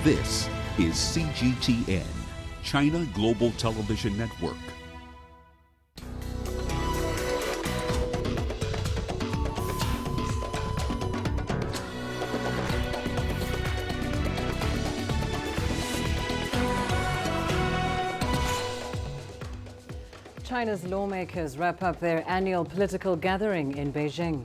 This is CGTN, China Global Television Network. China's lawmakers wrap up their annual political gathering in Beijing.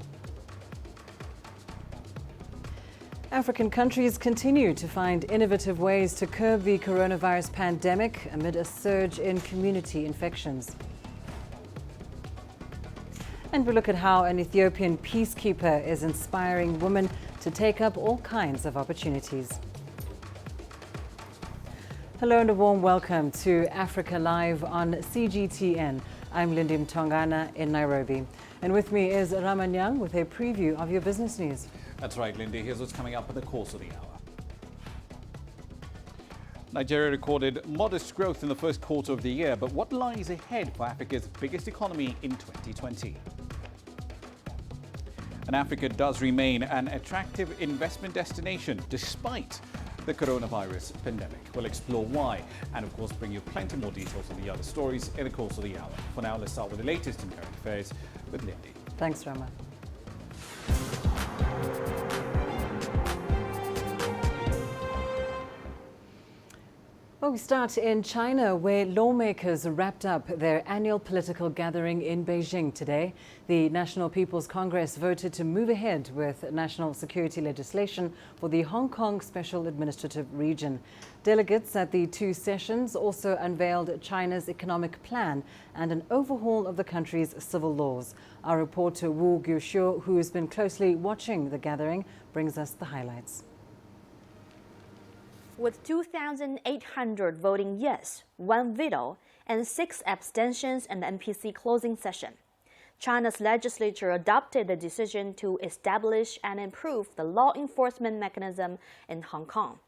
African countries continue to find innovative ways to curb the coronavirus pandemic amid a surge in community infections. And we look at how an Ethiopian peacekeeper is inspiring women to take up all kinds of opportunities. Hello and a warm welcome to Africa Live on CGTN. I'm Lindy Mtongana in Nairobi. And with me is Raman Young with a preview of your business news. That's right, Lindy. Here's what's coming up in the course of the hour. Nigeria recorded modest growth in the first quarter of the year, but what lies ahead for Africa's biggest economy in 2020? And Africa does remain an attractive investment destination despite the coronavirus pandemic. We'll explore why and, of course, bring you plenty more details on the other stories in the course of the hour. For now, let's start with the latest in current affairs with Lindy. Thanks, Rama. Well, we start in China, where lawmakers wrapped up their annual political gathering in Beijing today. The National People's Congress voted to move ahead with national security legislation for the Hong Kong Special Administrative Region. Delegates at the two sessions also unveiled China's economic plan and an overhaul of the country's civil laws. Our reporter Wu Guxiu, who has been closely watching the gathering, brings us the highlights. With 2,800 voting yes, 1 veto, and 6 abstentions in the NPC closing session, China's legislature adopted the decision to establish and improve the law enforcement mechanism in Hong Kong.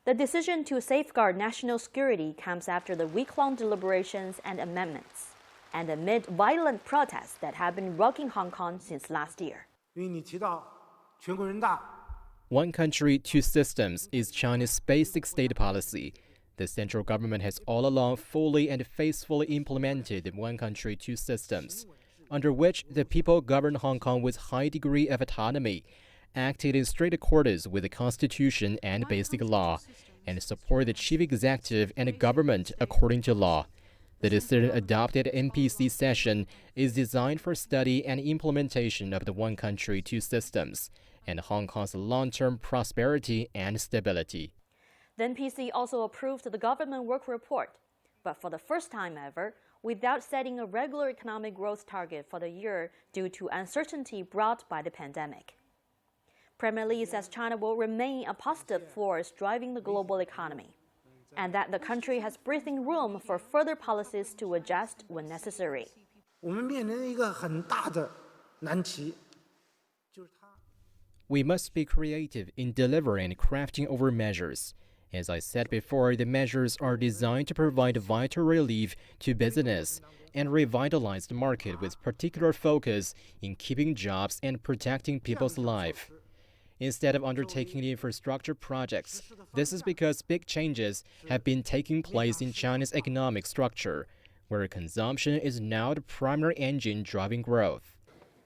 The decision to safeguard national security comes after the week-long deliberations and amendments, and amid violent protests that have been rocking Hong Kong since last year. One country, two systems is China's basic state policy. The central government has all along fully and faithfully implemented the one country, two systems, under which the people govern Hong Kong with high degree of autonomy, acted in strict accordance with the constitution and basic law, and support the chief executive and the government according to law. The decision adopted at NPC session is designed for study and implementation of the one country, two systems, and Hong Kong's long-term prosperity and stability. The NPC also approved the government work report, but for the first time ever, without setting a regular economic growth target for the year due to uncertainty brought by the pandemic. Premier Li says China will remain a positive force driving the global economy, and that the country has breathing room for further policies to adjust when necessary. We must be creative in delivering and crafting over measures. As I said before, the measures are designed to provide vital relief to business and revitalize the market with particular focus in keeping jobs and protecting people's life. Instead of undertaking infrastructure projects, this is because big changes have been taking place in China's economic structure, where consumption is now the primary engine driving growth.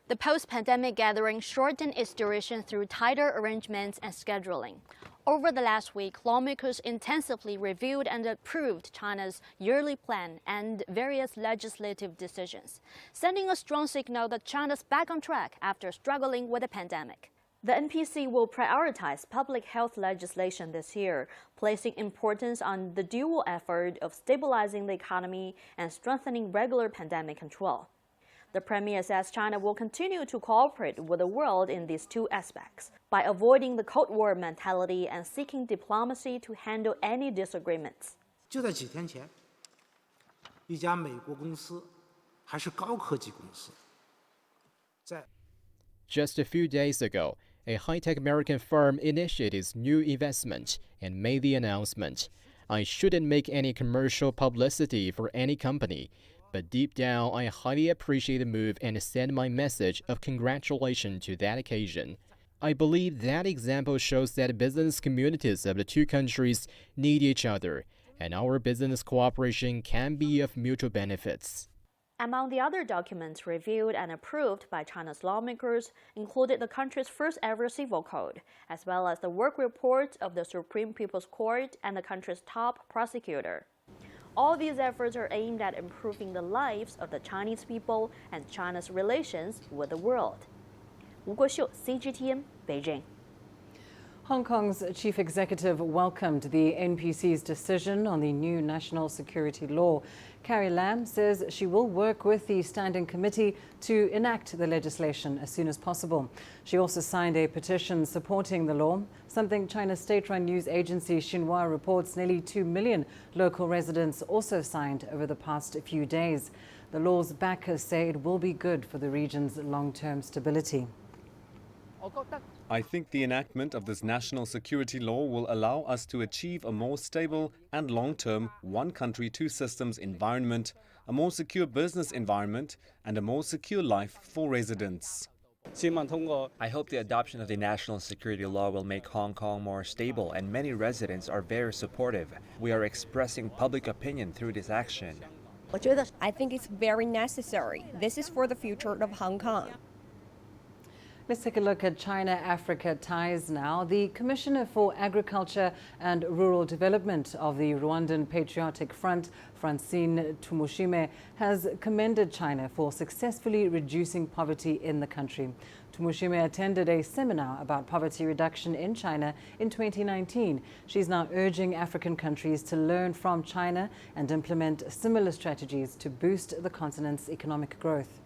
The post-pandemic gathering shortened its duration through tighter arrangements and scheduling. Over the last week, lawmakers intensively reviewed and approved China's yearly plan and various legislative decisions, sending a strong signal that China's back on track after struggling with the pandemic. The NPC will prioritize public health legislation this year, placing importance on the dual effort of stabilizing the economy and strengthening regular pandemic control. The Premier says China will continue to cooperate with the world in these two aspects by avoiding the Cold War mentality and seeking diplomacy to handle any disagreements. Just a few days ago, a high-tech American firm initiated its new investment and made the announcement. I shouldn't make any commercial publicity for any company, but deep down, I highly appreciate the move and send my message of congratulations to that occasion. I believe that example shows that business communities of the two countries need each other, and our business cooperation can be of mutual benefits. Among the other documents reviewed and approved by China's lawmakers included the country's first ever civil code, as well as the work report of the Supreme People's Court and the country's top prosecutor. All these efforts are aimed at improving the lives of the Chinese people and China's relations with the world. Wu Guoxiu, CGTN, Beijing. Hong Kong's chief executive welcomed the NPC's decision on the new national security law. Carrie Lam says she will work with the standing committee to enact the legislation as soon as possible. She also signed a petition supporting the law, something China's state-run news agency Xinhua reports nearly 2 million local residents also signed over the past few days. The law's backers say it will be good for the region's long-term stability. I think the enactment of this national security law will allow us to achieve a more stable and long-term one country, two systems environment, a more secure business environment, and a more secure life for residents. I hope the adoption of the national security law will make Hong Kong more stable, and many residents are very supportive. We are expressing public opinion through this action. I think it's very necessary. This is for the future of Hong Kong. Let's take a look at China-Africa ties now. The Commissioner for Agriculture and Rural Development of the Rwandan Patriotic Front, Francine Tumushime, has commended China for successfully reducing poverty in the country. Tumushime attended a seminar about poverty reduction in China in 2019. She's now urging African countries to learn from China and implement similar strategies to boost the continent's economic growth.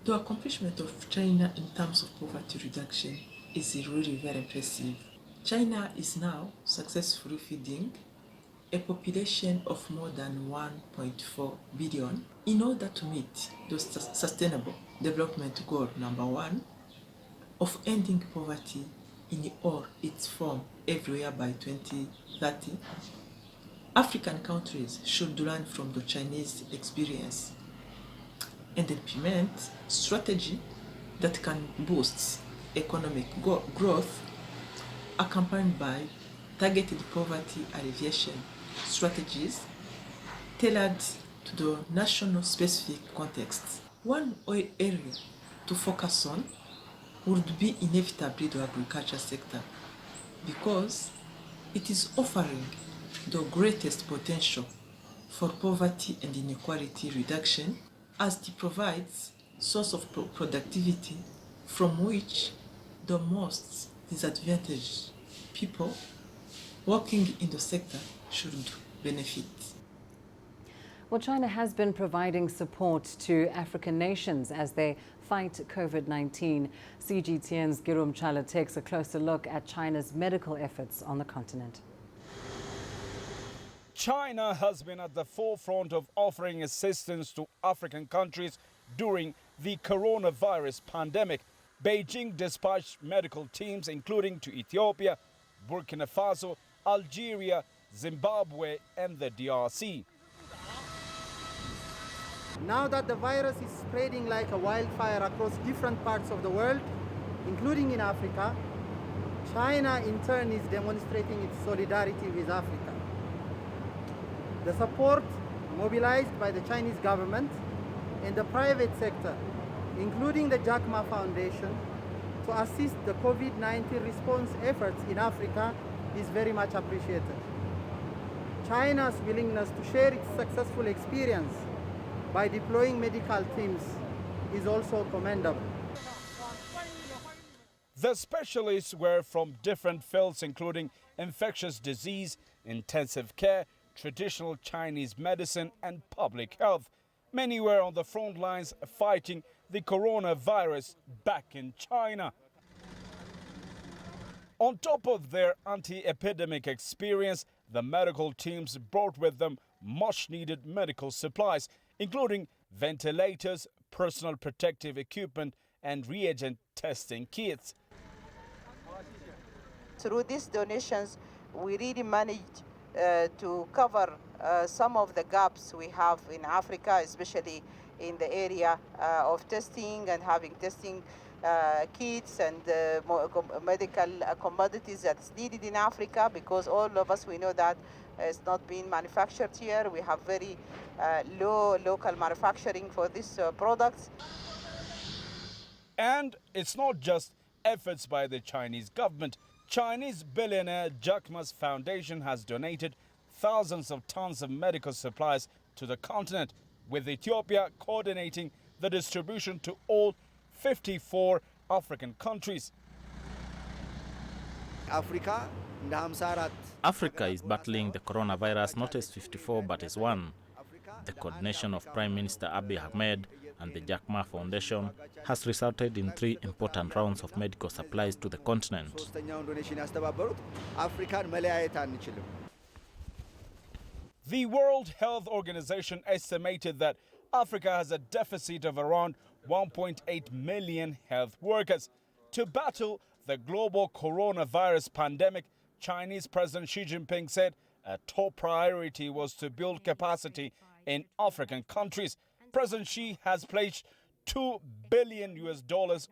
The accomplishment of China in terms of poverty reduction is really very impressive. China is now successfully feeding a population of more than 1.4 billion in order to meet the Sustainable Development Goal number 1 of ending poverty in all its form everywhere by 2030. African countries should learn from the Chinese experience and implement strategy that can boost economic growth accompanied by targeted poverty alleviation strategies tailored to the national specific context. One area to focus on would be inevitably the agriculture sector because it is offering the greatest potential for poverty and inequality reduction as it provides source of productivity from which the most disadvantaged people working in the sector should benefit. Well, China has been providing support to African nations as they fight COVID-19. CGTN's Girum Chala takes a closer look at China's medical efforts on the continent. China has been at the forefront of offering assistance to African countries during the coronavirus pandemic. Beijing dispatched medical teams including to Ethiopia, Burkina Faso, Algeria, Zimbabwe and the DRC. Now that the virus is spreading like a wildfire across different parts of the world, including in Africa, China in turn is demonstrating its solidarity with Africa. The support mobilized by the Chinese government and the private sector, including the Jack Ma Foundation, to assist the COVID-19 response efforts in Africa is very much appreciated. China's willingness to share its successful experience by deploying medical teams is also commendable. The specialists were from different fields including infectious disease, intensive care, traditional Chinese medicine and public health. Many were on the front lines fighting the coronavirus back in China. On top of their anti-epidemic experience, the medical teams brought with them much-needed medical supplies, including ventilators, personal protective equipment and reagent testing kits. Through these donations, we really managed to cover some of the gaps we have in Africa, especially in the area of testing and having testing kits and medical commodities that's needed in Africa, because all of us, we know that it's not being manufactured here. We have very low local manufacturing for these products. And it's not just efforts by the Chinese government. Chinese billionaire Jack Ma's foundation has donated thousands of tons of medical supplies to the continent, with Ethiopia coordinating the distribution to all 54 African countries. Africa is battling the coronavirus not as 54 but as one. The coordination of Prime Minister Abiy Ahmed and the Jack Ma Foundation has resulted in 3 important rounds of medical supplies to the continent. The World Health Organization estimated that Africa has a deficit of around 1.8 million health workers. To battle the global coronavirus pandemic, Chinese President Xi Jinping said a top priority was to build capacity in African countries. President Xi has pledged $2 billion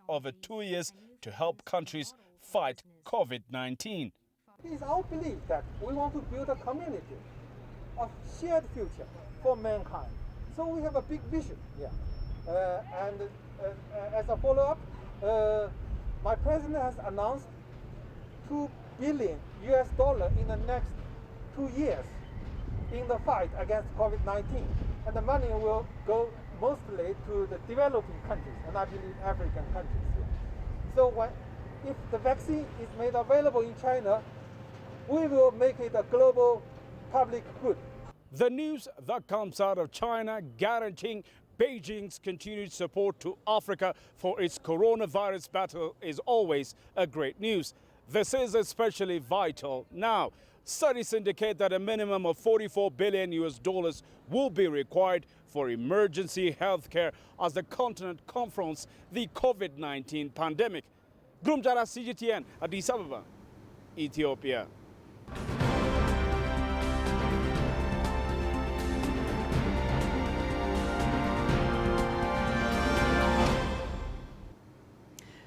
over 2 years to help countries fight COVID-19. It is our belief that we want to build a community of shared future for mankind. So we have a big vision here. As a follow-up, my president has announced $2 billion in the next 2 years in the fight against COVID-19. And the money will go mostly to the developing countries, and I believe African countries here. So if the vaccine is made available in China, we will make it a global public good. The news that comes out of China guaranteeing Beijing's continued support to Africa for its coronavirus battle is always a great news. This is especially vital now. Studies indicate that a minimum of $44 billion will be required for emergency health care as the continent confronts the COVID-19 pandemic. Grumjara CGTN, Addis Ababa, Ethiopia.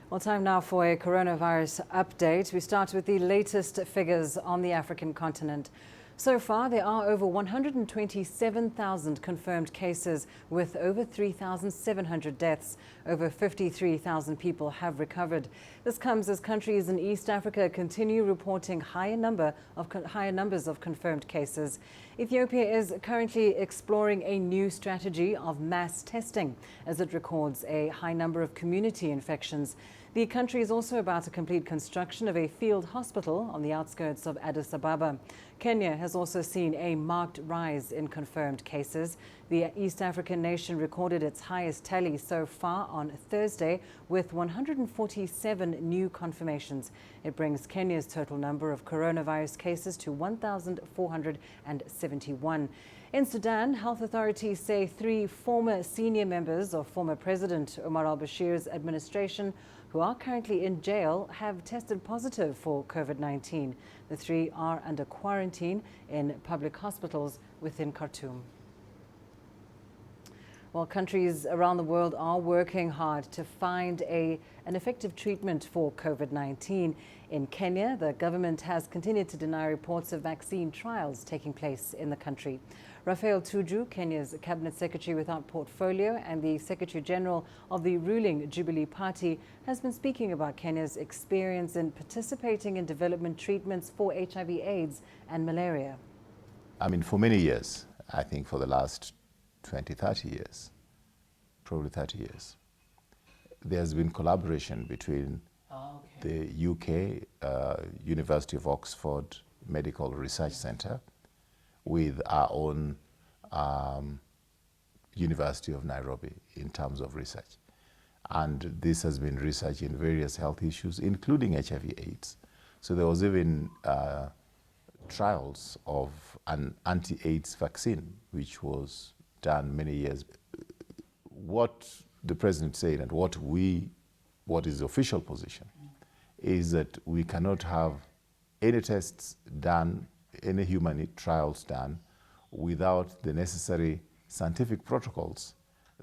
Well, time now for a coronavirus update. We start with the latest figures on the African continent. So far, there are over 127,000 confirmed cases with over 3,700 deaths. Over 53,000 people have recovered. This comes as countries in East Africa continue reporting higher numbers of confirmed cases. Ethiopia is currently exploring a new strategy of mass testing as it records a high number of community infections. The country is also about to complete construction of a field hospital on the outskirts of Addis Ababa. Kenya has also seen a marked rise in confirmed cases. The East African nation recorded its highest tally so far on Thursday with 147 new confirmations. It brings Kenya's total number of coronavirus cases to 1,471. In Sudan, health authorities say 3 former senior members of former President Omar al-Bashir's administration who are currently in jail have tested positive for COVID-19. The 3 are under quarantine in public hospitals within Khartoum. Well, countries around the world are working hard to find an effective treatment for COVID-19. In Kenya, the government has continued to deny reports of vaccine trials taking place in the country. Raphael Tuju, Kenya's Cabinet Secretary without portfolio and the Secretary General of the ruling Jubilee Party, has been speaking about Kenya's experience in participating in development treatments for HIV/AIDS and malaria. I mean, for many years, I think for the last 20, 30 years, probably 30 years, there's been collaboration between the UK, University of Oxford Medical Research Centre, with our own University of Nairobi in terms of research. And this has been research in various health issues, including HIV/AIDS. So there was even trials of an anti-AIDS vaccine, which was done many years. What the president said and what is the official position is that we cannot have any tests done, any human trials done without the necessary scientific protocols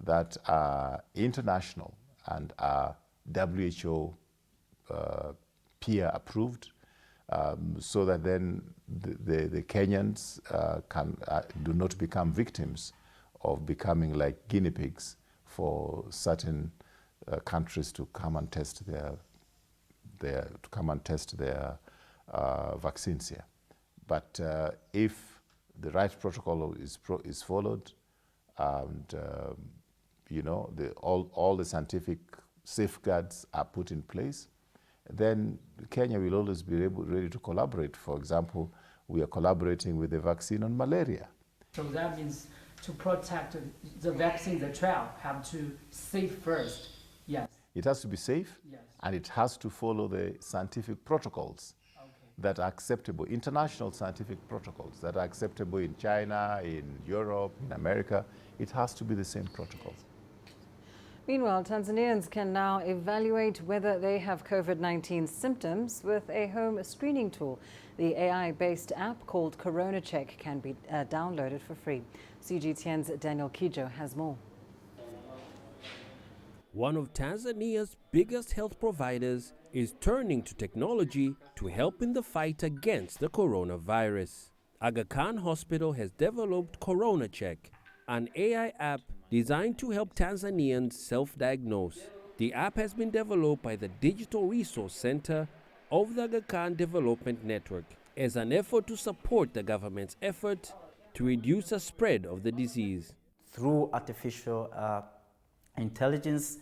that are international and are WHO peer approved, so that then the Kenyans do not become victims of becoming like guinea pigs for certain countries to come and test their vaccines here. But if the right protocol is followed, and you know, all the scientific safeguards are put in place, then Kenya will always be ready to collaborate. For example, we are collaborating with the vaccine on malaria. So that means to protect the vaccine, the trial have to safe first. Yes. It has to be safe, yes, and it has to follow the scientific protocols that are acceptable, international scientific protocols that are acceptable in China, in Europe, in America. It has to be the same protocols. Meanwhile, Tanzanians can now evaluate whether they have COVID-19 symptoms with a home screening tool. The AI-based app called Corona Check can be downloaded for free. CGTN's Daniel Kijo has more. One of Tanzania's biggest health providers is turning to technology to help in the fight against the coronavirus. Aga Khan Hospital has developed Corona Check, an AI app designed to help Tanzanians self-diagnose. The app has been developed by the Digital Resource Center of the Aga Khan Development Network as an effort to support the government's effort to reduce the spread of the disease. Through artificial intelligence,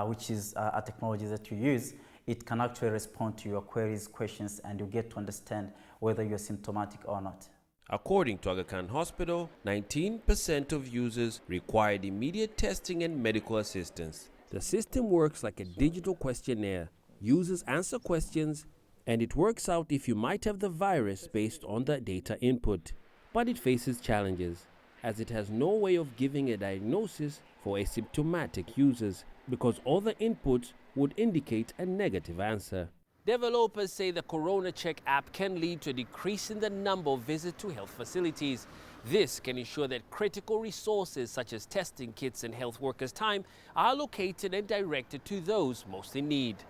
which is a technology that you use, it can actually respond to your queries, questions, and you get to understand whether you're symptomatic or not. According to Aga Khan Hospital, 19% of users required immediate testing and medical assistance. The system works like a digital questionnaire. Users answer questions, and it works out if you might have the virus based on the data input. But it faces challenges, as it has no way of giving a diagnosis for asymptomatic users, because all the inputs would indicate a negative answer. Developers say the Corona Check app can lead to a decrease in the number of visits to health facilities. This can ensure that critical resources such as testing kits and health workers' time are allocated and directed to those most in need.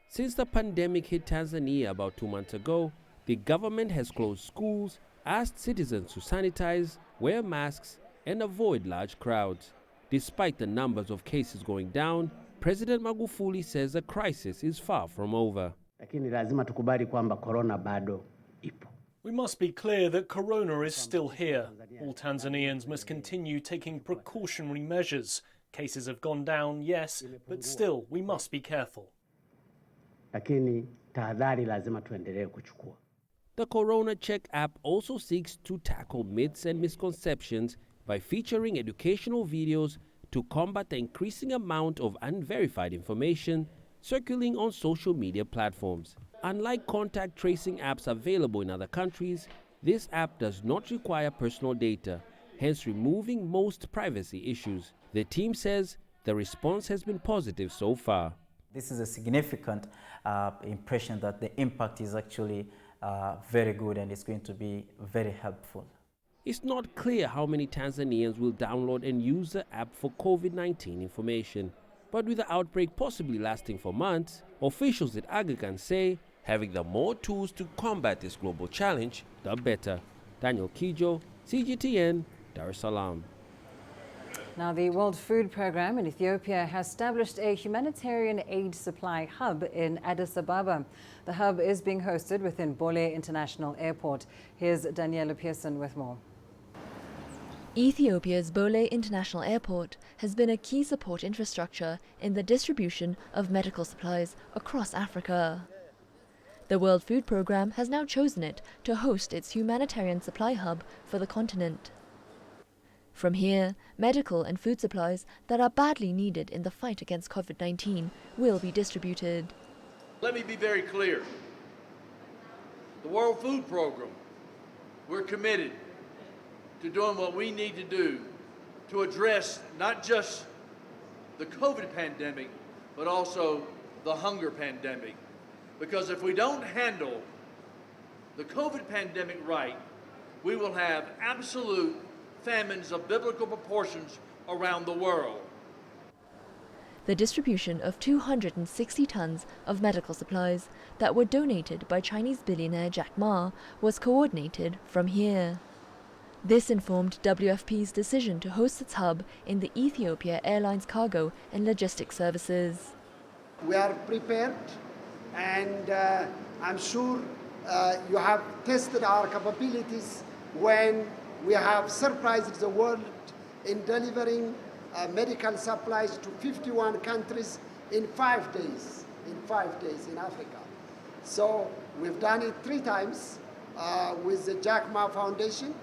Since the pandemic hit Tanzania about 2 months ago, the government has closed schools, asked citizens to sanitize, wear masks, and avoid large crowds. Despite the numbers of cases going down, President Magufuli says the crisis is far from over. We must be clear that corona is still here. All Tanzanians must continue taking precautionary measures. Cases have gone down, yes, but still we must be careful. The Corona Check app also seeks to tackle myths and misconceptions by featuring educational videos to combat the increasing amount of unverified information circulating on social media platforms. Unlike contact tracing apps available in other countries, this app does not require personal data, hence removing most privacy issues. The team says the response has been positive so far. This is a significant impression that the impact is actually very good and it's going to be very helpful. It's not clear how many Tanzanians will download and use the app for COVID-19 information. But with the outbreak possibly lasting for months, officials at Aga Khan say having the more tools to combat this global challenge, the better. Daniel Kijo, CGTN, Dar es Salaam. Now, the World Food Programme in Ethiopia has established a humanitarian aid supply hub in Addis Ababa. The hub is being hosted within Bole International Airport. Here's Daniela Pearson with more. Ethiopia's Bole International Airport has been a key support infrastructure in the distribution of medical supplies across Africa. The World Food Programme has now chosen it to host its humanitarian supply hub for the continent. From here, medical and food supplies that are badly needed in the fight against COVID-19 will be distributed. Let me be very clear. The World Food Programme, we're committed to doing what we need to do to address not just the COVID pandemic, but also the hunger pandemic. Because if we don't handle the COVID pandemic right, we will have absolute famines of biblical proportions around the world. The distribution of 260 tons of medical supplies that were donated by Chinese billionaire Jack Ma was coordinated from here. This informed WFP's decision to host its hub in the Ethiopia Airlines cargo and logistics services. We are prepared, and I'm sure you have tested our capabilities when we have surprised the world in delivering medical supplies to 51 countries in 5 days, in Africa. So we've done it 3 times with the Jack Ma Foundation,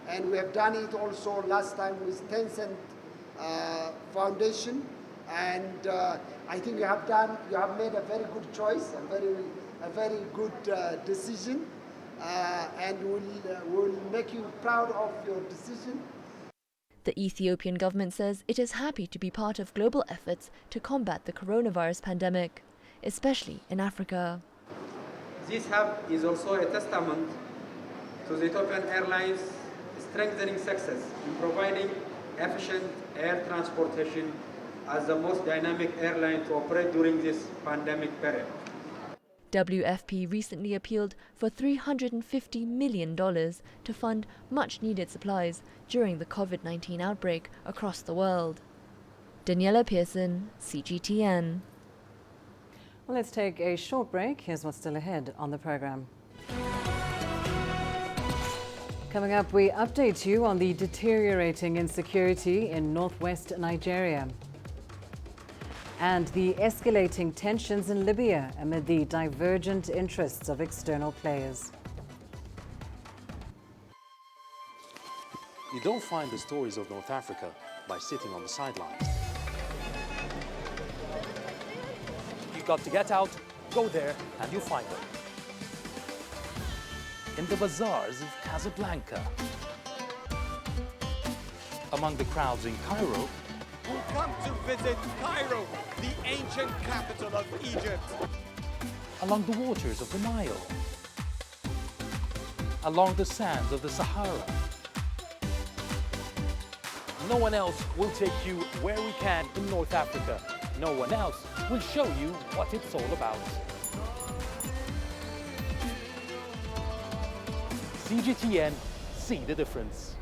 and we have done it also last time with Tencent Foundation. And I think you have made a very good choice, a very good decision, and we'll make you proud of your decision. The Ethiopian government says it is happy to be part of global efforts to combat the coronavirus pandemic, especially in Africa. This hub is also a testament to the Ethiopian Airlines' strengthening success in providing efficient air transportation as the most dynamic airline to operate during this pandemic period. WFP recently appealed for $350 million to fund much-needed supplies during the COVID-19 outbreak across the world. Daniela Pearson, CGTN. Well, let's take a short break. Here's what's still ahead on the program. Coming up, we update you on the deteriorating insecurity in northwest Nigeria and the escalating tensions in Libya amid the divergent interests of external players. You don't find the stories of North Africa by sitting on the sidelines. You've got to get out, go there, and you'll find them. In the bazaars of Casablanca, among the crowds in Cairo, who come to visit Cairo, the ancient capital of Egypt. Along the waters of the Nile, along the sands of the Sahara. No one else will take you where we can in North Africa. No one else will show you what it's all about. CGTN, see the difference.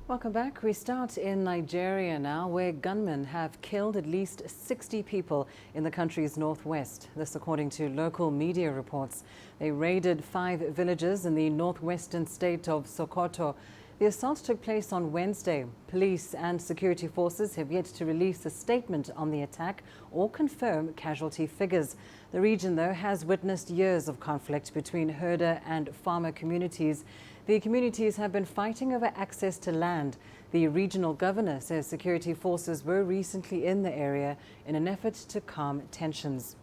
Welcome back. We start in Nigeria now, where gunmen have killed at least 60 people in the country's northwest. This according to local media reports. They raided 5 villages in the northwestern state of Sokoto. The assault took place on Wednesday. Police and security forces have yet to release a statement on the attack or confirm casualty figures. The region, though, has witnessed years of conflict between herder and farmer communities. The communities have been fighting over access to land. The regional governor says security forces were recently in the area in an effort to calm tensions.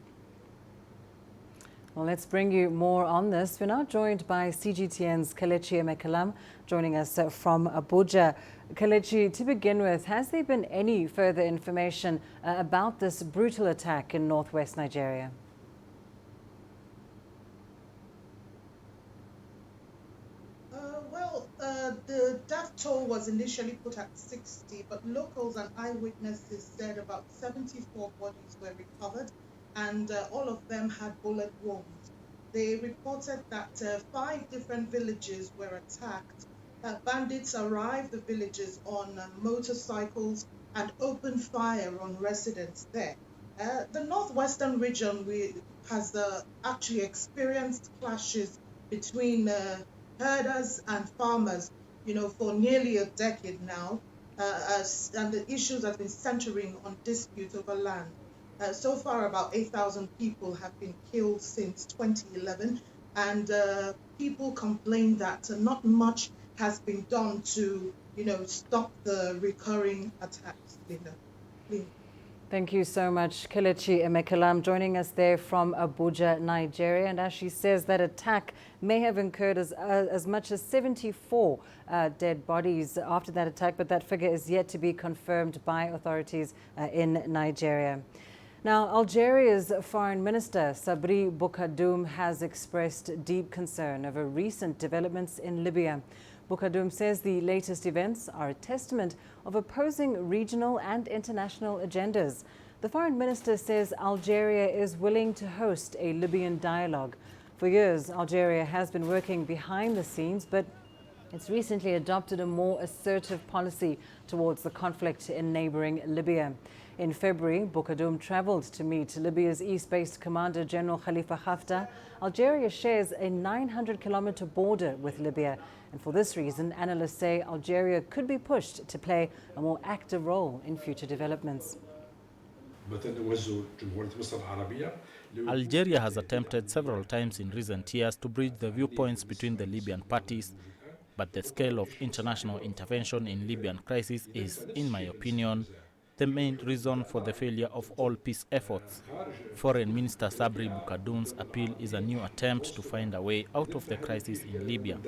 Well, let's bring you more on this. We're now joined by CGTN's Kelechi Emekalam, joining us from Abuja. Kelechi, to begin with, has there been any further information about this brutal attack in northwest Nigeria? The death toll was initially put at 60, but locals and eyewitnesses said about 74 bodies were recovered, and all of them had bullet wounds. They reported that 5 different villages were attacked. Bandits arrived the villages on motorcycles and opened fire on residents there. The northwestern region has actually experienced clashes between herders and farmers, for nearly a decade now, and the issues have been centering on disputes over land. So far, about 8,000 people have been killed since 2011, and people complain that not much has been done to, stop the recurring attacks. Thank you so much, Kelechi Emekalam, joining us there from Abuja, Nigeria. And as she says, that attack may have incurred as much as 74 dead bodies after that attack, but that figure is yet to be confirmed by authorities in Nigeria. Now, Algeria's Foreign Minister Sabri Boukhadoum has expressed deep concern over recent developments in Libya. Boukhadoum says the latest events are a testament of opposing regional and international agendas. The Foreign Minister says Algeria is willing to host a Libyan dialogue. For years, Algeria has been working behind the scenes, but it's recently adopted a more assertive policy towards the conflict in neighboring Libya. In February, Boukhadoum traveled to meet Libya's East-based Commander General Khalifa Haftar. Algeria shares a 900-kilometer border with Libya, and for this reason, analysts say Algeria could be pushed to play a more active role in future developments. Algeria has attempted several times in recent years to bridge the viewpoints between the Libyan parties, but the scale of international intervention in Libyan crisis is, in my opinion, the main reason for the failure of all peace efforts. Foreign Minister Sabri Boukhadoum's appeal is a new attempt to find a way out of the crisis in Libya.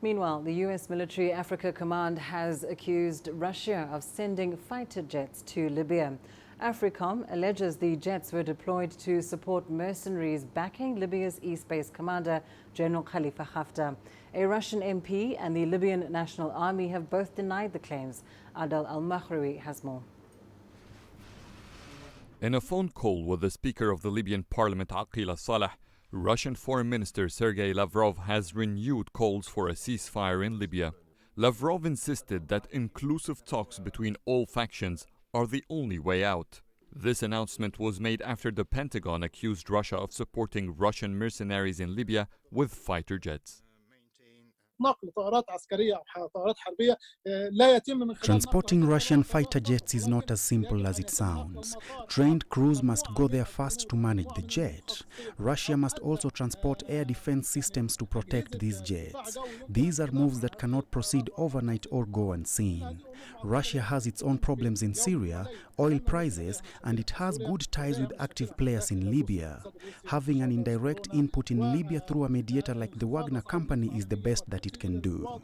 Meanwhile, the U.S. Military Africa Command has accused Russia of sending fighter jets to Libya. AFRICOM alleges the jets were deployed to support mercenaries backing Libya's East-based commander, General Khalifa Haftar. A Russian MP and the Libyan National Army have both denied the claims. Adel Al-Mahrawi has more. In a phone call with the Speaker of the Libyan Parliament, Aqil Saleh, Russian Foreign Minister Sergei Lavrov has renewed calls for a ceasefire in Libya. Lavrov insisted that inclusive talks between all factions are the only way out. This announcement was made after the Pentagon accused Russia of supporting Russian mercenaries in Libya with fighter jets. Transporting Russian fighter jets is not as simple as it sounds. Trained crews must go there first to manage the jet. Russia must also transport air defense systems to protect these jets. These are moves that cannot proceed overnight or go unseen. Russia has its own problems in Syria, oil prices, and it has good ties with active players in Libya. Having an indirect input in Libya through a mediator like the Wagner Company is the best that it can do.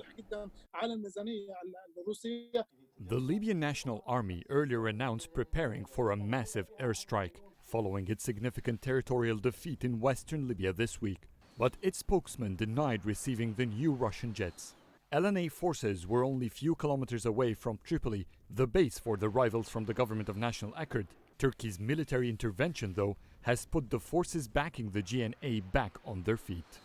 The Libyan National Army earlier announced preparing for a massive airstrike following its significant territorial defeat in western Libya this week. But its spokesman denied receiving the new Russian jets. LNA forces were only few kilometers away from Tripoli, the base for the rivals from the government of National Accord. Turkey's military intervention, though, has put the forces backing the GNA back on their feet.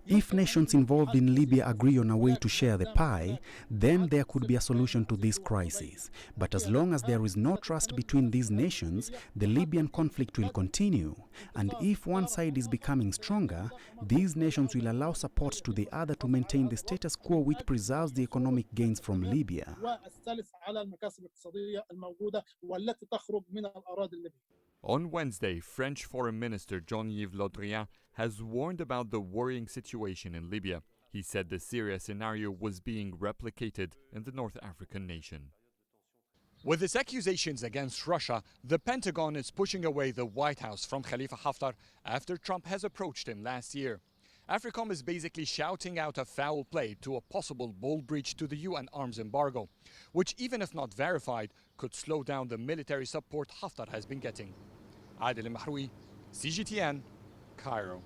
If nations involved in Libya agree on a way to share the pie, then there could be a solution to this crisis. But as long as there is no trust between these nations, the Libyan conflict will continue. And if one side is becoming stronger, these nations will allow support to the other to maintain the status quo which preserves the economic gains from Libya. On Wednesday, French Foreign Minister Jean-Yves Le Drian has warned about the worrying situation in Libya. He said the Syria scenario was being replicated in the North African nation. With its accusations against Russia, the Pentagon is pushing away the White House from Khalifa Haftar after Trump has approached him last year. AFRICOM is basically shouting out a foul play to a possible bold breach to the UN arms embargo, which, even if not verified, could slow down the military support Haftar has been getting. Adel Mahroui, CGTN, Cairo.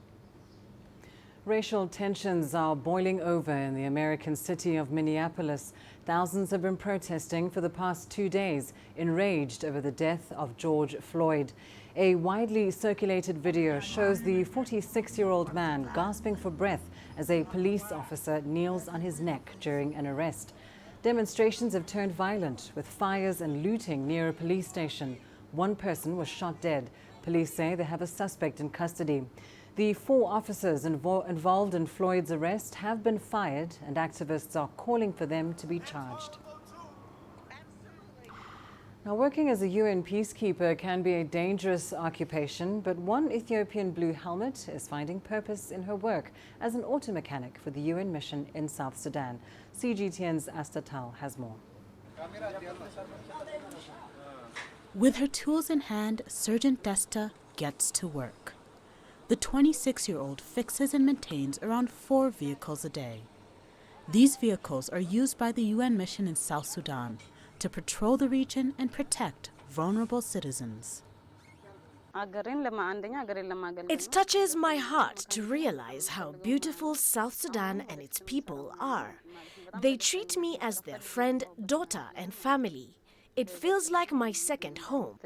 Racial tensions are boiling over in the American city of Minneapolis. Thousands have been protesting for the past 2 days, enraged over the death of George Floyd. A widely circulated video shows the 46-year-old man gasping for breath as a police officer kneels on his neck during an arrest. Demonstrations have turned violent, with fires and looting near a police station. One person was shot dead. Police say they have a suspect in custody. The 4 officers involved in Floyd's arrest have been fired, and activists are calling for them to be charged. Now, working as a UN peacekeeper can be a dangerous occupation, but one Ethiopian blue helmet is finding purpose in her work as an auto mechanic for the UN mission in South Sudan. CGTN's Astatal has more. With her tools in hand, Sergeant Desta gets to work. The 26-year-old fixes and maintains around 4 vehicles a day. These vehicles are used by the UN mission in South Sudan to patrol the region and protect vulnerable citizens. It touches my heart to realize how beautiful South Sudan and its people are. They treat me as their friend, daughter, and family. It feels like my second home.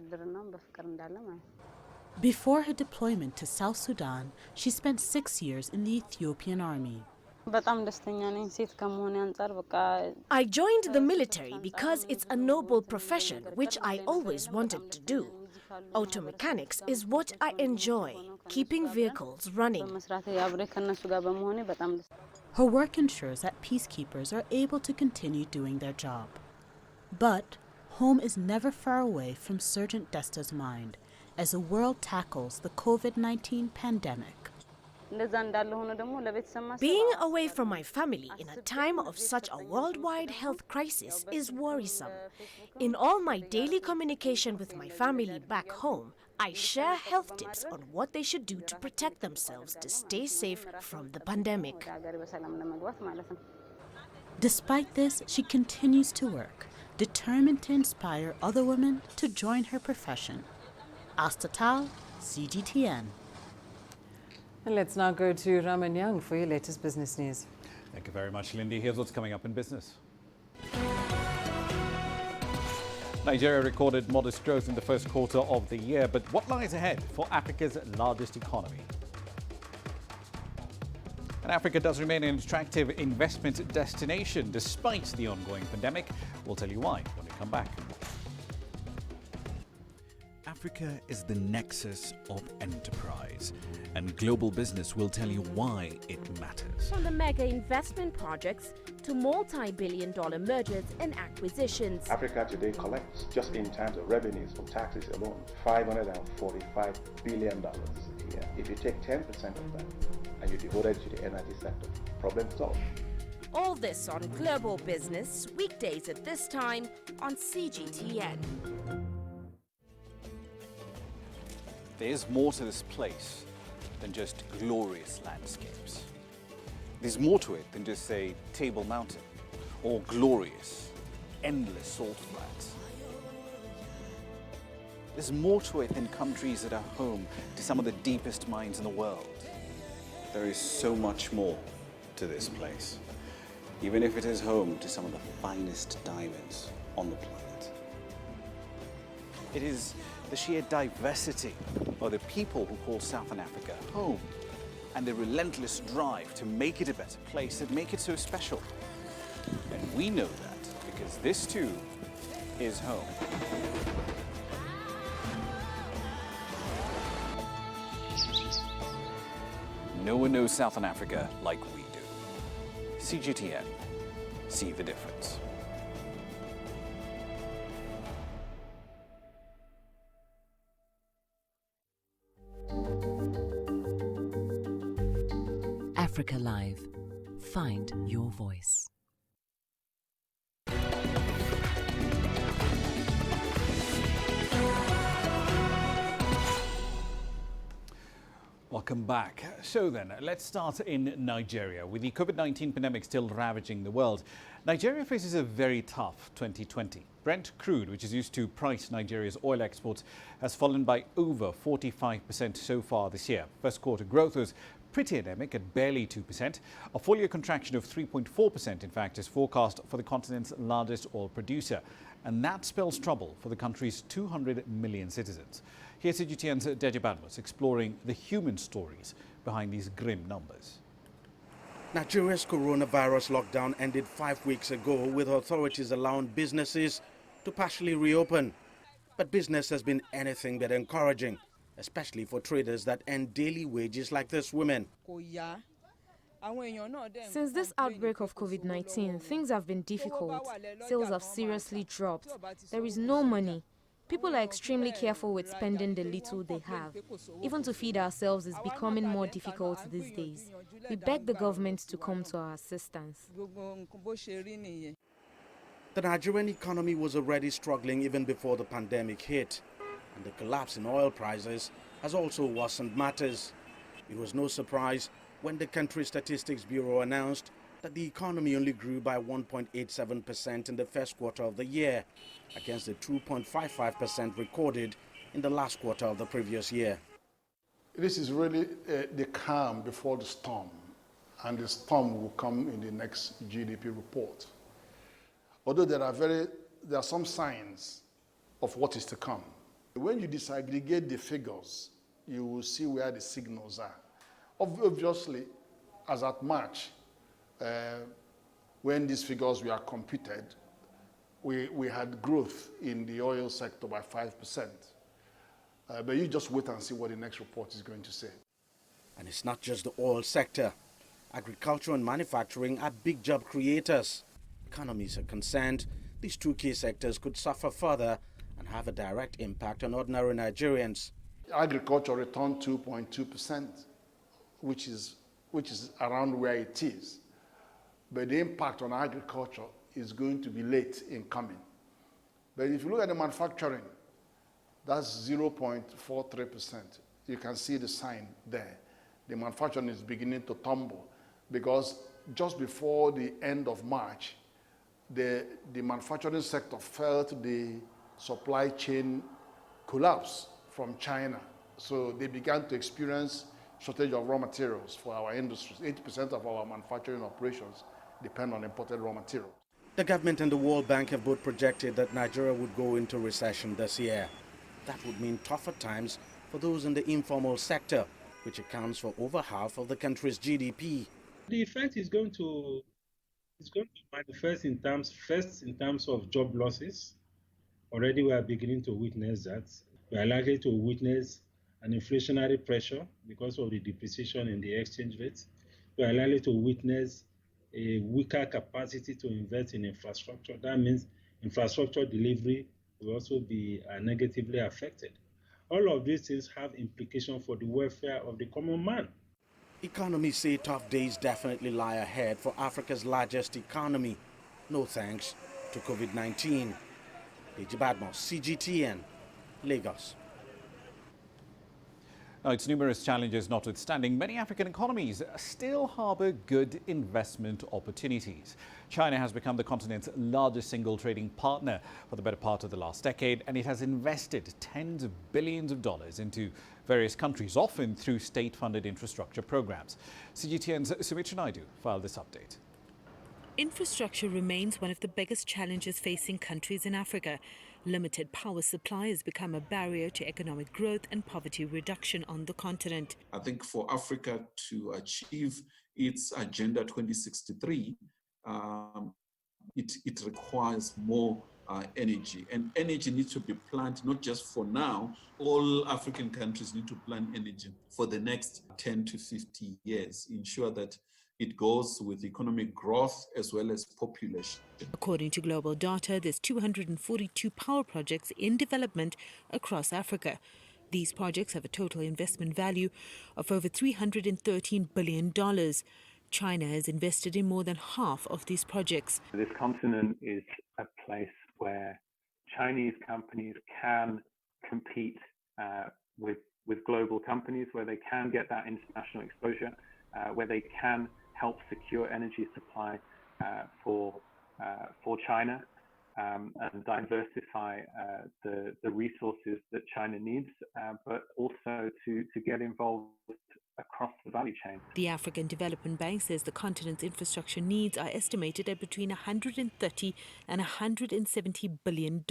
Before her deployment to South Sudan, she spent 6 years in the Ethiopian army. I joined the military because it's a noble profession which I always wanted to do. Auto mechanics is what I enjoy, keeping vehicles running. Her work ensures that peacekeepers are able to continue doing their job. But home is never far away from Sergeant Desta's mind as the world tackles the COVID-19 pandemic. Being away from my family in a time of such a worldwide health crisis is worrisome. In all my daily communication with my family back home, I share health tips on what they should do to protect themselves to stay safe from the pandemic. Despite this, she continues to work, determined to inspire other women to join her profession. Astatal, CGTN. And let's now go to Raman Young for your latest business news. Thank you very much, Lindy. Here's what's coming up in business. Nigeria recorded modest growth in the first quarter of the year, but what lies ahead for Africa's largest economy? And Africa does remain an attractive investment destination despite the ongoing pandemic. We'll tell you why when we come back. Africa is the nexus of enterprise, and global business will tell you why it matters. From the mega investment projects to multi-billion-dollar mergers and acquisitions. Africa today collects, just in terms of revenues from taxes alone, $545 billion a year. If you take 10% of that and you devote it to the energy sector, problem solved. All this on Global Business, weekdays at this time on CGTN. There's more to this place than just glorious landscapes. There's more to it than just, say, Table Mountain or glorious, endless salt flats. There's more to it than countries that are home to some of the deepest mines in the world. There is so much more to this place, even if it is home to some of the finest diamonds on the planet. It is the sheer diversity of the people who call Southern Africa home and the relentless drive to make it a better place that make it so special. And we know that because this too is home. No one knows Southern Africa like we do. CGTN, see the difference. Africa Live. Find your voice. Welcome back. So then, let's start in Nigeria. With the COVID-19 pandemic still ravaging the world, Nigeria faces a very tough 2020. Brent crude, which is used to price Nigeria's oil exports, has fallen by over 45% so far this year. First quarter growth was pretty anemic at barely 2%. A full-year contraction of 3.4%, in fact, is forecast for the continent's largest oil producer. And that spells trouble for the country's 200 million citizens. Here's CGTN's Deja Badmus exploring the human stories behind these grim numbers. Nigeria's coronavirus lockdown ended 5 weeks ago, with authorities allowing businesses to partially reopen. But business has been anything but encouraging, especially for traders that earn daily wages like this woman. Since this outbreak of COVID-19, things have been difficult. Sales have seriously dropped. There is no money. People are extremely careful with spending the little they have. Even to feed ourselves is becoming more difficult these days. We beg the government to come to our assistance. The Nigerian economy was already struggling even before the pandemic hit, and the collapse in oil prices has also worsened matters. It was no surprise when the country Statistics Bureau announced that the economy only grew by 1.87% in the first quarter of the year, against the 2.55% recorded in the last quarter of the previous year. This is really the calm before the storm, and the storm will come in the next GDP report. Although there are some signs of what is to come. When you disaggregate the figures, you will see where the signals are. Obviously, as at March, when these figures were computed, we had growth in the oil sector by 5%. But you just wait and see what the next report is going to say. And it's not just the oil sector. Agriculture and manufacturing are big job creators. Economies are concerned, these two key sectors could suffer further and have a direct impact on ordinary Nigerians. Agriculture returned 2.2%, which is around where it is. But the impact on agriculture is going to be late in coming. But if you look at the manufacturing, that's 0.43%. You can see the sign there. The manufacturing is beginning to tumble because just before the end of March, the manufacturing sector felt the supply chain collapse from China. So they began to experience shortage of raw materials for our industries. 80% of our manufacturing operations depend on imported raw materials. The government and the World Bank have both projected that Nigeria would go into recession this year. That would mean tougher times for those in the informal sector, which accounts for over half of the country's GDP. The effect is going to manifest in terms of job losses. Already we are beginning to witness that. We are likely to witness an inflationary pressure because of the depreciation in the exchange rate. We are likely to witness a weaker capacity to invest in infrastructure. That means infrastructure delivery will also be negatively affected. All of these things have implications for the welfare of the common man. Economists say tough days definitely lie ahead for Africa's largest economy. No thanks to COVID-19. Deji Badmos, CGTN, Lagos. Now, its numerous challenges notwithstanding, many African economies still harbour good investment opportunities. China has become the continent's largest single trading partner for the better part of the last decade, and it has invested tens of billions of dollars into various countries, often through state-funded infrastructure programs. CGTN's Sumitra Naidu filed this update. Infrastructure remains one of the biggest challenges facing countries in Africa. Limited power supply has become a barrier to economic growth and poverty reduction on the continent. I think for Africa to achieve its Agenda 2063, it requires more energy. And energy needs to be planned not just for now. All African countries need to plan energy for the next 10 to 50 years, ensure that it goes with economic growth as well as population. According to global data, there's 242 power projects in development across Africa. These projects have a total investment value of over $313 billion. China has invested in more than half of these projects. This continent is a place where Chinese companies can compete with global companies, where they can get that international exposure, where they can help secure energy supply for China and diversify the resources that China needs, but also to get involved across the value chain. The African Development Bank says the continent's infrastructure needs are estimated at between $130 and $170 billion,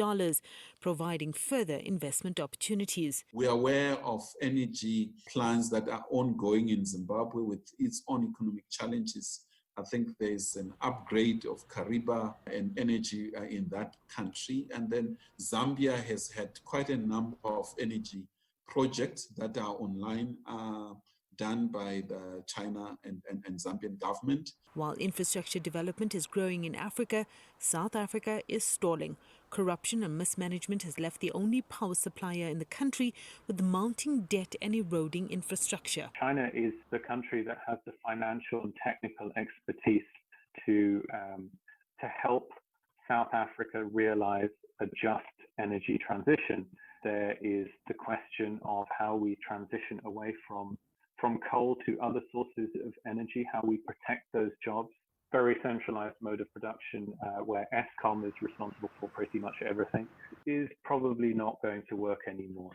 providing further investment opportunities. We are aware of energy plans that are ongoing in Zimbabwe with its own economic challenges. I think there's an upgrade of Kariba and energy in that country. And then Zambia has had quite a number of energy projects that are online, done by the China and Zambian government. While infrastructure development is growing in Africa, South Africa is stalling. Corruption and mismanagement has left the only power supplier in the country with mounting debt and eroding infrastructure. China is the country that has the financial and technical expertise to help South Africa realize a just energy transition. There is the question of how we transition away from coal to other sources of energy, how we protect those jobs. very centralized mode of production where Eskom is responsible for pretty much everything is probably not going to work anymore.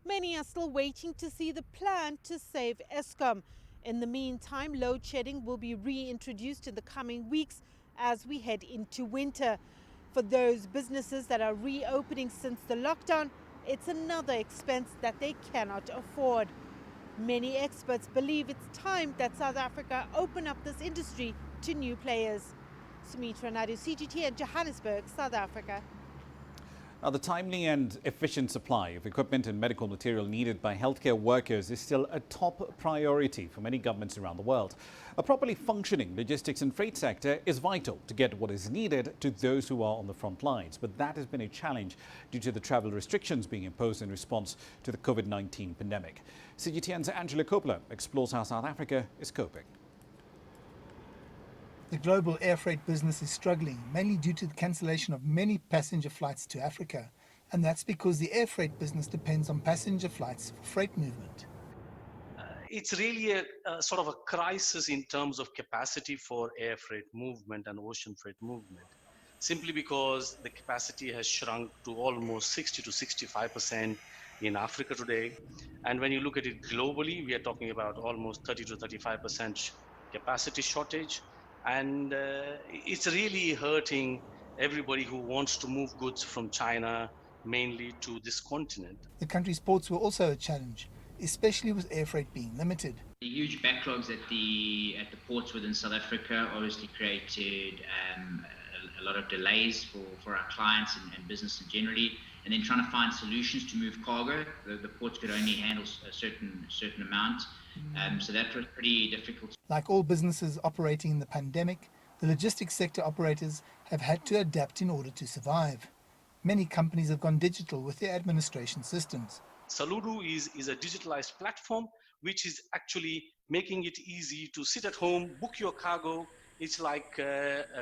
Many are still waiting to see the plan to save Eskom. In the meantime, load shedding will be reintroduced in the coming weeks as we head into winter. For those businesses that are reopening since the lockdown, it's another expense that they cannot afford. Many experts believe it's time that South Africa open up this industry to new players. Sumitra Naidu, CGT in Johannesburg, South Africa. Now, the timely and efficient supply of equipment and medical material needed by healthcare workers is still a top priority for many governments around the world. A properly functioning logistics and freight sector is vital to get what is needed to those who are on the front lines. But that has been a challenge due to the travel restrictions being imposed in response to the COVID-19 pandemic. CGTN's Angela Coppola explores how South Africa is coping. The global air freight business is struggling, mainly due to the cancellation of many passenger flights to Africa. And that's because the air freight business depends on passenger flights for freight movement. It's really a sort of a crisis in terms of capacity for air freight movement and ocean freight movement, simply because the capacity has shrunk to almost 60 to 65% in Africa today. And when you look at it globally, we are talking about almost 30 to 35% capacity shortage. And it's really hurting everybody who wants to move goods from China mainly to this continent. The country's ports were also a challenge, especially with air freight being limited. The huge backlogs at the ports within South Africa obviously created a lot of delays for our clients and business generally, and then trying to find solutions to move cargo. The ports could only handle a certain amount, so that was pretty difficult. Like all businesses operating in the pandemic, the logistics sector operators have had to adapt in order to survive. Many companies have gone digital with their administration systems. Saludo is a digitalized platform which is actually making it easy to sit at home, book your cargo. It's like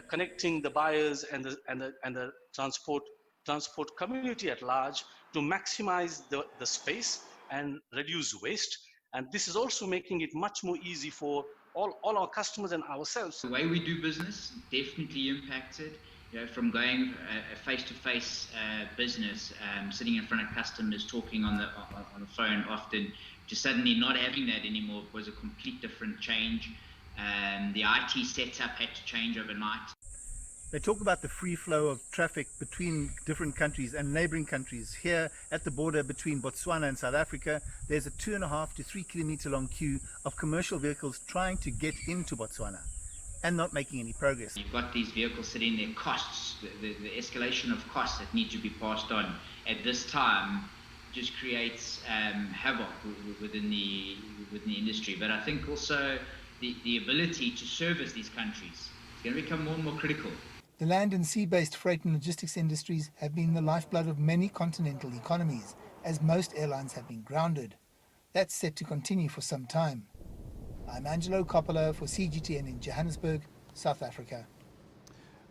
connecting the buyers and the transport community at large to maximize the space and reduce waste. And this is also making it much more easy for all our customers and ourselves. The way we do business definitely impacted. From going a face-to-face business, sitting in front of customers, talking on the phone often, to suddenly not having that anymore was a complete different change. The IT setup had to change overnight. They talk about the free flow of traffic between different countries and neighboring countries. Here at the border between Botswana and South Africa, there's a 2.5 to 3 kilometer long queue of commercial vehicles trying to get into Botswana and not making any progress. You've got these vehicles sitting there, costs, the escalation of costs that need to be passed on at this time just creates havoc within the industry. But I think also the ability to service these countries is going to become more and more critical. The land and sea-based freight and logistics industries have been the lifeblood of many continental economies, as most airlines have been grounded. That's set to continue for some time. I'm Angelo Coppola for CGTN in Johannesburg, South Africa.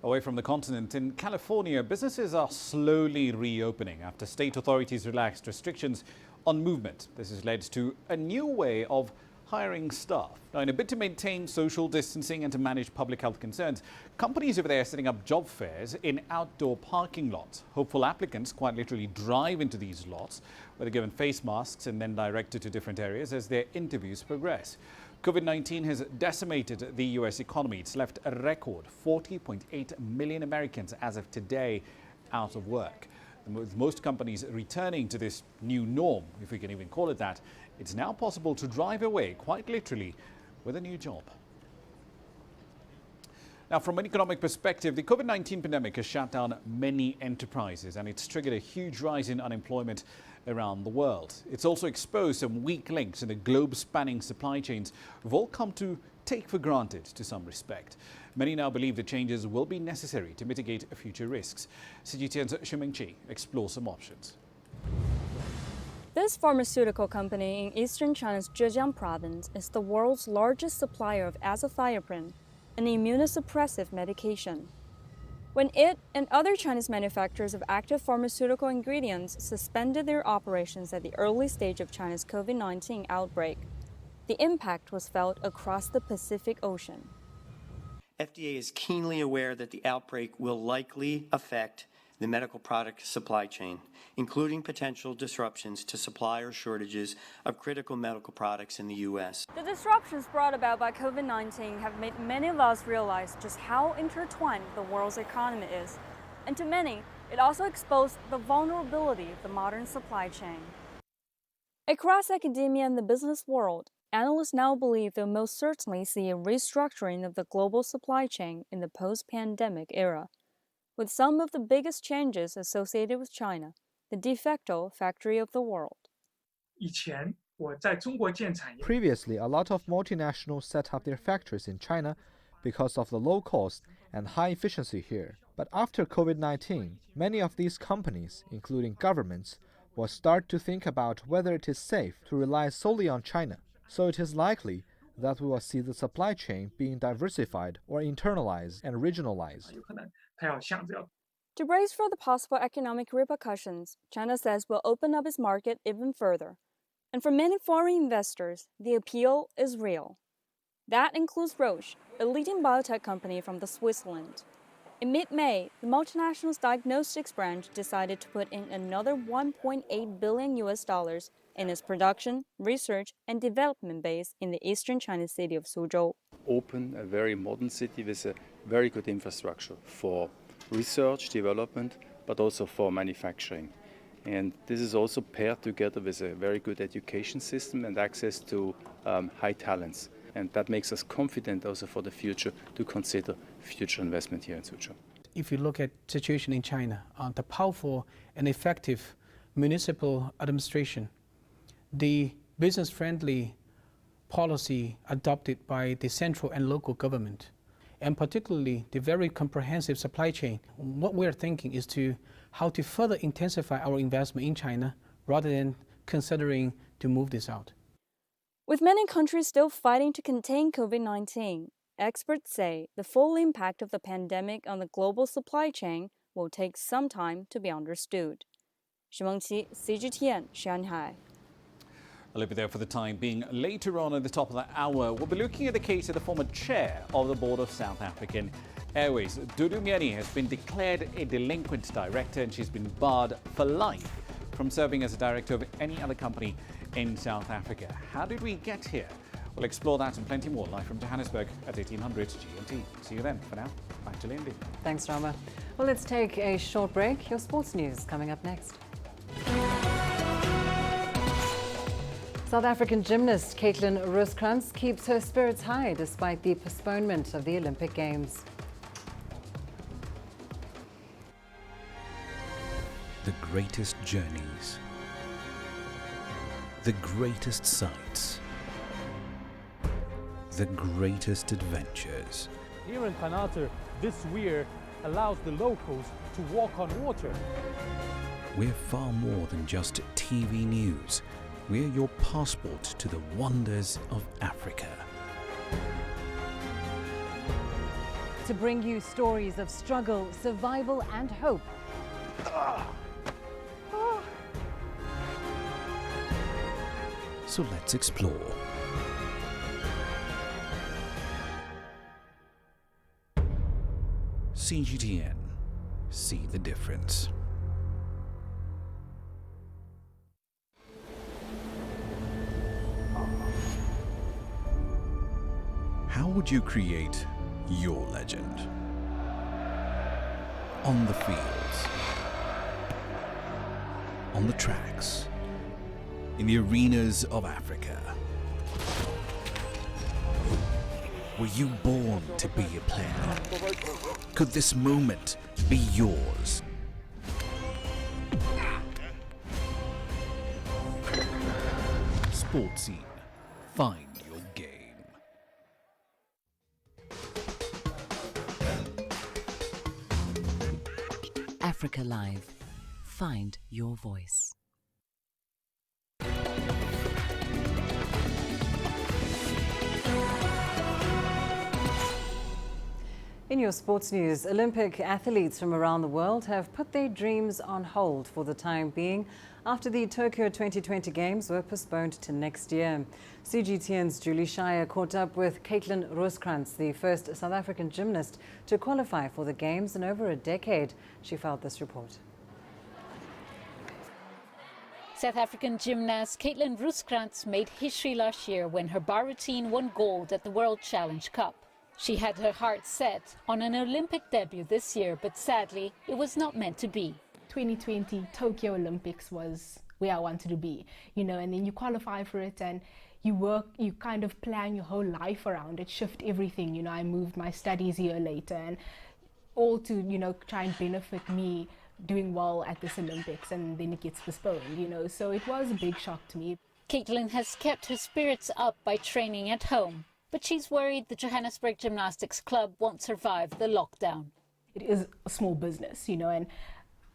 Away from the continent, in California, businesses are slowly reopening after state authorities relaxed restrictions on movement. This has led to a new way of hiring staff. Now, in a bid to maintain social distancing and to manage public health concerns, companies over there are setting up job fairs in outdoor parking lots. Hopeful applicants quite literally drive into these lots, where they're given face masks and then directed to different areas as their interviews progress. COVID-19 has decimated the US economy. It's left a record 40.8 million Americans as of today out of work. And with most companies returning to this new norm, if we can even call it that, it's now possible to drive away, quite literally, with a new job. Now, from an economic perspective, the COVID-19 pandemic has shut down many enterprises and it's triggered a huge rise in unemployment around the world. It's also exposed some weak links in the globe-spanning supply chains we've all come to take for granted to some respect. Many now believe the changes will be necessary to mitigate future risks. CGTN's Shumeng explores some options. This pharmaceutical company in eastern China's Zhejiang province is the world's largest supplier of azathioprine, an immunosuppressive medication. When it and other Chinese manufacturers of active pharmaceutical ingredients suspended their operations at the early stage of China's COVID-19 outbreak, the impact was felt across the Pacific Ocean. FDA is keenly aware that the outbreak will likely affect the medical product supply chain, including potential disruptions to supply or shortages of critical medical products in the U.S. The disruptions brought about by COVID-19 have made many of us realize just how intertwined the world's economy is. And to many, it also exposed the vulnerability of the modern supply chain. Across academia and the business world, analysts now believe they'll most certainly see a restructuring of the global supply chain in the post-pandemic era, with some of the biggest changes associated with China, the de facto factory of the world. Previously, a lot of multinationals set up their factories in China because of the low cost and high efficiency here. But after COVID-19, many of these companies, including governments, will start to think about whether it is safe to rely solely on China. So it is likely that we will see the supply chain being diversified or internalized and regionalized. To brace for the possible economic repercussions, China says will open up its market even further. And for many foreign investors, the appeal is real. That includes Roche, a leading biotech company from Switzerland. In mid-May, the multinational's diagnostics branch decided to put in another $1.8 billion in its production, research, and development base in the eastern Chinese city of Suzhou. Open, a very modern city with a very good infrastructure for research, development, but also for manufacturing. And this is also paired together with a very good education system and access to high talents. And that makes us confident also for the future to consider future investment here in Suzhou. If you look at the situation in China, the powerful and effective municipal administration, the business-friendly policy adopted by the central and local government, and particularly the very comprehensive supply chain, what we're thinking is how to further intensify our investment in China rather than considering to move this out. With many countries still fighting to contain COVID-19, experts say the full impact of the pandemic on the global supply chain will take some time to be understood. Shi Mengqi, CGTN, Shanghai. I'll leave it there for the time being. Later on at the top of the hour, we'll be looking at the case of the former chair of the board of South African Airways. Dudu Myeni has been declared a delinquent director and she's been barred for life from serving as a director of any other company in South Africa. How did we get here? We'll explore that and plenty more live from Johannesburg at 1800 GMT. See you then. For now, back to Lindy. Thanks, Rama. Well, let's take a short break. Your sports news coming up next. South African gymnast Caitlin Rooskrantz keeps her spirits high despite the postponement of the Olympic Games. The greatest journeys, the greatest sights, the greatest adventures. Here in Kanata, this weir allows the locals to walk on water. We're far more than just TV news. We're your passport to the wonders of Africa. To bring you stories of struggle, survival and hope. So let's explore. CGTN. See the difference. How would you create your legend? On the fields, on the tracks, in the arenas of Africa. Were you born to be a player? Could this moment be yours? Sports Scene. Find your game. Africa Live. Find your voice. In your sports news, Olympic athletes from around the world have put their dreams on hold for the time being after the Tokyo 2020 Games were postponed to next year. CGTN's Julie Shire caught up with Caitlin Rooskrantz, the first South African gymnast to qualify for the Games in over a decade. She filed this report. South African gymnast Caitlin Rooskrantz made history last year when her bar routine won gold at the World Challenge Cup. She had her heart set on an Olympic debut this year, but sadly, it was not meant to be. 2020 Tokyo Olympics was where I wanted to be, and then you qualify for it and you work, you kind of plan your whole life around it, shift everything. I moved my studies a year later and all to, try and benefit me doing well at this Olympics, and then it gets postponed, so it was a big shock to me. Caitlin has kept her spirits up by training at home, but she's worried the Johannesburg Gymnastics Club won't survive the lockdown. It is a small business, and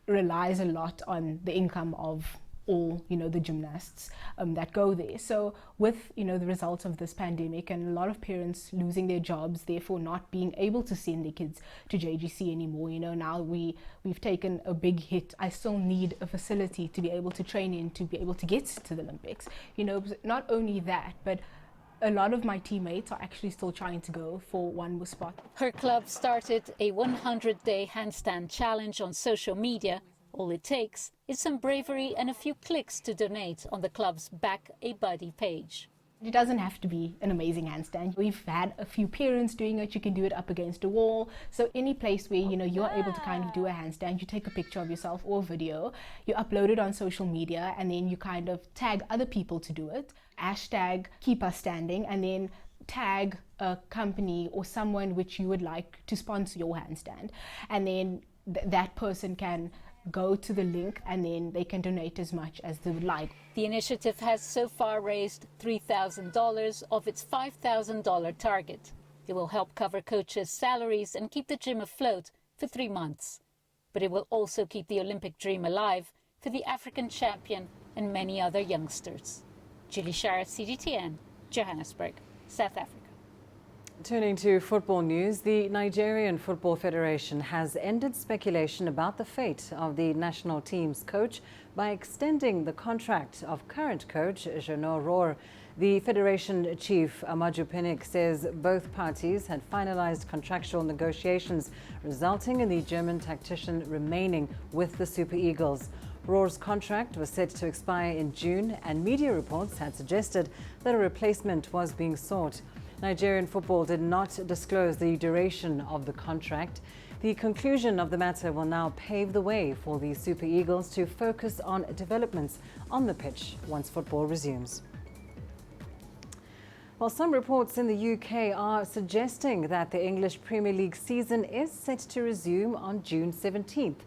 relies a lot on the income of all, the gymnasts that go there. So with, the results of this pandemic and a lot of parents losing their jobs, therefore not being able to send their kids to JGC anymore, now we've taken a big hit. I still need a facility to be able to train in, to be able to get to the Olympics. Not only that, but a lot of my teammates are actually still trying to go for one more spot. Her club started a 100-day handstand challenge on social media. All it takes is some bravery and a few clicks to donate on the club's Back a Buddy page. It doesn't have to be an amazing handstand. We've had a few parents doing it. You can do it up against a wall. So any place where, you're able to kind of do a handstand, you take a picture of yourself or a video, you upload it on social media, and then you kind of tag other people to do it. Hashtag keep us standing, and then tag a company or someone which you would like to sponsor your handstand. And then that person can go to the link and then they can donate as much as they would like. The initiative has so far raised $3,000 of its $5,000 target. It will help cover coaches' salaries and keep the gym afloat for 3 months. But it will also keep the Olympic dream alive for the African champion and many other youngsters. Julie Shire, CGTN, Johannesburg, South Africa. Turning to football news, the Nigerian Football Federation has ended speculation about the fate of the national team's coach by extending the contract of current coach Jeannot Rohr. The Federation chief, Amaju Pinnick, says both parties had finalized contractual negotiations, resulting in the German tactician remaining with the Super Eagles. Rohr's contract was set to expire in June, and media reports had suggested that a replacement was being sought. Nigerian football did not disclose the duration of the contract. The conclusion of the matter will now pave the way for the Super Eagles to focus on developments on the pitch once football resumes. Well, some reports in the UK are suggesting that the English Premier League season is set to resume on June 17th.